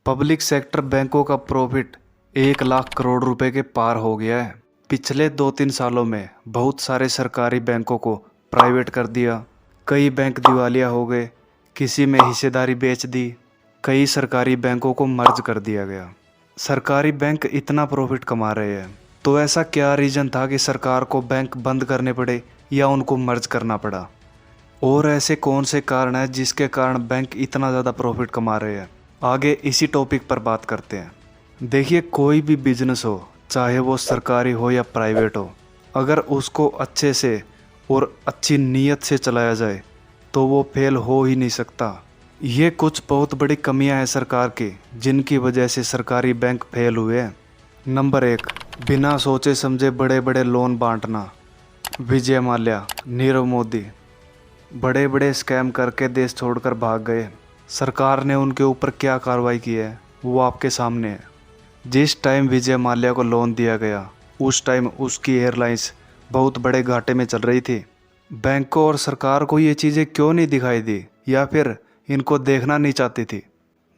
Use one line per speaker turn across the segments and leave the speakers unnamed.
Public sector बैंकों का profit 1 lakh crore रुपए के पार हो गया है। पिछले 2-3 सालों में बहुत सारे सरकारी बैंकों को प्राइवेट कर दिया। कई बैंक दिवालिया हो गए, किसी में हिस्सेदारी बेच दी, कई सरकारी बैंकों को मर्ज कर दिया गया। सरकारी बैंक इतना प्रॉफिट कमा रहे हैं, तो ऐसा क्या रीज़न था कि सरकार को बैंक बंद करने पड़े या उनको मर्ज करना पड़ा? और ऐसे कौन से कारण हैं जिसके कारण बैंक इतना ज़्यादा प्रॉफिट कमा रहे हैं? आगे इसी टॉपिक पर बात करते हैं। देखिए, कोई भी बिजनेस हो, चाहे वो सरकारी हो या प्राइवेट हो, अगर उसको अच्छे से और अच्छी नीयत से चलाया जाए तो वो फेल हो ही नहीं सकता। ये कुछ बहुत बड़ी कमियां हैं सरकार की, जिनकी वजह से सरकारी बैंक फेल हुए हैं। नंबर 1, बिना सोचे समझे बड़े बड़े लोन बांटना। विजय माल्या, नीरव मोदी बड़े बड़े स्कैम करके देश छोड़कर भाग गए। सरकार ने उनके ऊपर क्या कार्रवाई की है वो आपके सामने है। जिस टाइम विजय माल्या को लोन दिया गया, उस टाइम उसकी एयरलाइंस बहुत बड़े घाटे में चल रही थी। बैंकों और सरकार को ये चीज़ें क्यों नहीं दिखाई दी, या फिर इनको देखना नहीं चाहती थी?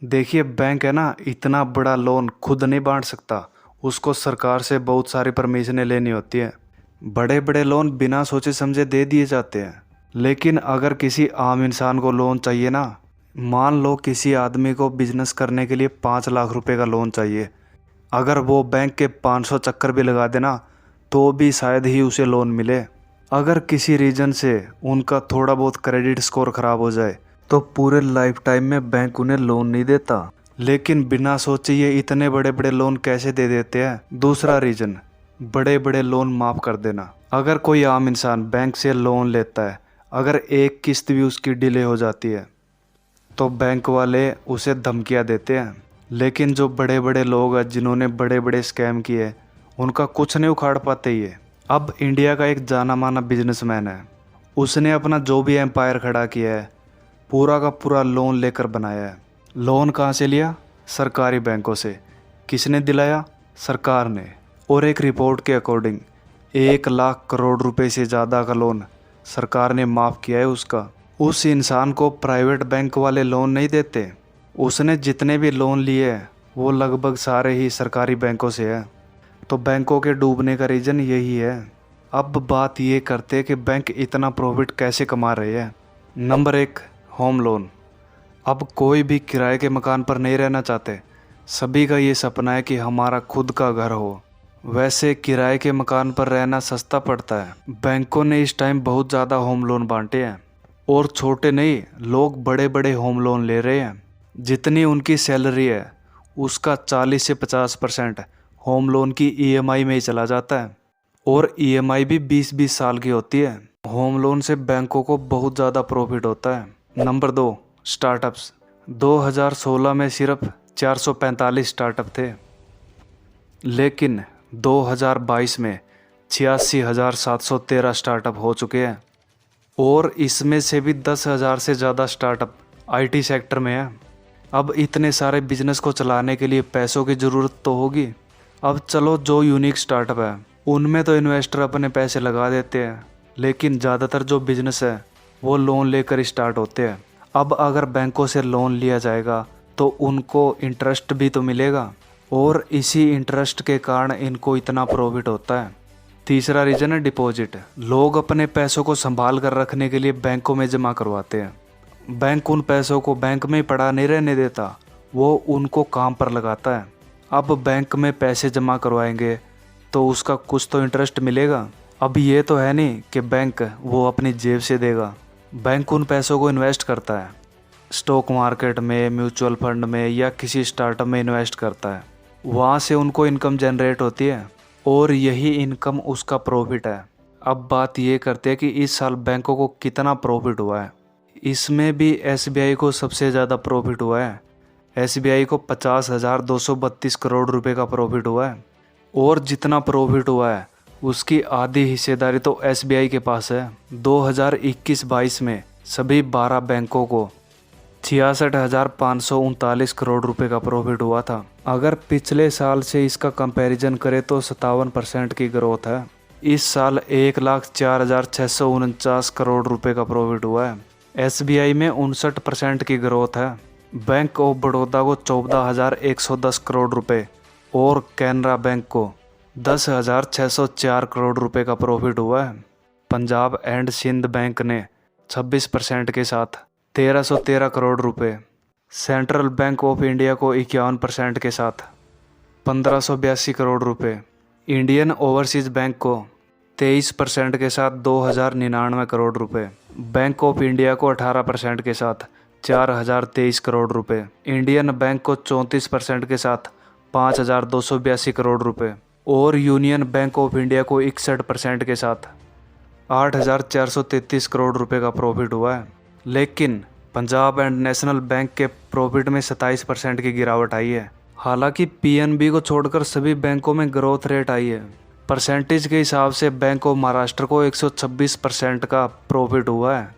देखिए, बैंक है ना, इतना बड़ा लोन खुद नहीं बांट सकता, उसको सरकार से बहुत सारी परमिशनें लेनी होती है। बड़े बड़े लोन बिना सोचे समझे दे दिए जाते हैं। लेकिन अगर किसी आम इंसान को लोन चाहिए ना, मान लो किसी आदमी को बिजनेस करने के लिए 5 लाख रुपए का लोन चाहिए, अगर वो बैंक के 500 चक्कर भी लगा देना तो भी शायद ही उसे लोन मिले। अगर किसी रीजन से उनका थोड़ा बहुत क्रेडिट स्कोर खराब हो जाए तो पूरे लाइफ टाइम में बैंक उन्हें लोन नहीं देता। लेकिन बिना सोचे ये इतने बड़े बड़े लोन कैसे दे देते हैं? दूसरा रीजन, बड़े बड़े लोन माफ़ कर देना। अगर कोई आम इंसान बैंक से लोन लेता है, अगर एक किस्त भी उसकी डिले हो जाती है तो बैंक वाले उसे धमकियां देते हैं। लेकिन जो बड़े बड़े लोग हैं जिन्होंने बड़े बड़े स्कैम किए, उनका कुछ नहीं उखाड़ पाते ये। अब इंडिया का एक जाना माना बिजनेसमैन है, उसने अपना जो भी एम्पायर खड़ा किया है पूरा का पूरा लोन लेकर बनाया है। लोन कहाँ से लिया? सरकारी बैंकों से। किसने दिलाया? सरकार ने। और एक रिपोर्ट के अकॉर्डिंग 1 लाख करोड़ रुपए से ज़्यादा का लोन सरकार ने माफ़ किया है उसका। उस इंसान को प्राइवेट बैंक वाले लोन नहीं देते। उसने जितने भी लोन लिए हैं वो लगभग सारे ही सरकारी बैंकों से है। तो बैंकों के डूबने का रीज़न यही है। अब बात ये करते हैं कि बैंक इतना प्रॉफिट कैसे कमा रहे हैं। Number 1, home loan. अब कोई भी किराए के मकान पर नहीं रहना चाहते, सभी का ये सपना है कि हमारा खुद का घर हो। वैसे किराए के मकान पर रहना सस्ता पड़ता है। बैंकों ने इस टाइम बहुत ज़्यादा होम लोन बांटे हैं, और छोटे नहीं, लोग बड़े बड़े होम लोन ले रहे हैं। जितनी उनकी सैलरी है उसका 40 से 50% होम लोन की ईएमआई में ही चला जाता है, और ईएमआई भी 20-20 साल की होती है। होम लोन से बैंकों को बहुत ज़्यादा प्रॉफिट होता है। Number 2, startups. 2016 में सिर्फ 445 स्टार्टअप थे, लेकिन 2022 में 86,713 स्टार्टअप हो चुके हैं, और इसमें से भी 10,000 से ज़्यादा स्टार्टअप आईटी सेक्टर में है। अब इतने सारे बिजनेस को चलाने के लिए पैसों की ज़रूरत तो होगी। अब चलो, जो यूनिक स्टार्टअप है उनमें तो इन्वेस्टर अपने पैसे लगा देते हैं, लेकिन ज़्यादातर जो बिजनेस है वो लोन लेकर स्टार्ट होते हैं। अब अगर बैंकों से लोन लिया जाएगा तो उनको इंटरेस्ट भी तो मिलेगा, और इसी इंटरेस्ट के कारण इनको इतना प्रॉफिट होता है। तीसरा रीज़न है डिपॉजिट। लोग अपने पैसों को संभाल कर रखने के लिए बैंकों में जमा करवाते हैं। बैंक उन पैसों को बैंक में ही पड़ा नहीं रहने देता, वो उनको काम पर लगाता है। अब बैंक में पैसे जमा करवाएंगे तो उसका कुछ तो इंटरेस्ट मिलेगा। अब ये तो है नहीं कि बैंक वो अपनी जेब से देगा। बैंक उन पैसों को इन्वेस्ट करता है, स्टॉक मार्केट में, म्यूचुअल फंड में, या किसी स्टार्टअप में इन्वेस्ट करता है। वहाँ से उनको इनकम जनरेट होती है, और यही इनकम उसका प्रॉफिट है। अब बात ये करते हैं कि इस साल बैंकों को कितना प्रॉफिट हुआ है। इसमें भी एसबीआई को सबसे ज़्यादा प्रॉफिट हुआ है। एसबीआई को 50,232 करोड़ रुपए का प्रॉफिट हुआ है, और जितना प्रॉफिट हुआ है उसकी आधी हिस्सेदारी तो एसबीआई के पास है। 2021-22 में सभी 12 बैंकों को 66,539 करोड़ रुपए का प्रॉफिट हुआ था। अगर पिछले साल से इसका कंपैरिजन करें तो 57% की ग्रोथ है। इस साल 1,04,649 करोड़ रुपए का प्रॉफिट हुआ है। एसबीआई में 59% की ग्रोथ है। बैंक ऑफ बड़ौदा को 14,110 करोड़ रुपए और कैनरा बैंक को 10,604 करोड़ रुपए का प्रॉफिट हुआ है। पंजाब एंड सिंध बैंक ने 26% के साथ 1,313 करोड़ रुपए, सेंट्रल बैंक ऑफ इंडिया को 51% के साथ 1,582 करोड़ रुपए, इंडियन ओवरसीज बैंक को 23% के साथ 2,099 करोड़ रुपए, बैंक ऑफ इंडिया को 18% के साथ 4,023 करोड़ रुपए, इंडियन बैंक को 34% के साथ 5,282 करोड़ रुपए और यूनियन बैंक ऑफ इंडिया को 61% के साथ 8,433 करोड़ रुपए का प्रॉफिट हुआ है। लेकिन पंजाब एंड नेशनल बैंक के प्रॉफिट में 27% की गिरावट आई है। हालांकि पीएनबी को छोड़कर सभी बैंकों में ग्रोथ रेट आई है। परसेंटेज के हिसाब से बैंक ऑफ महाराष्ट्र को 126% का प्रॉफिट हुआ है।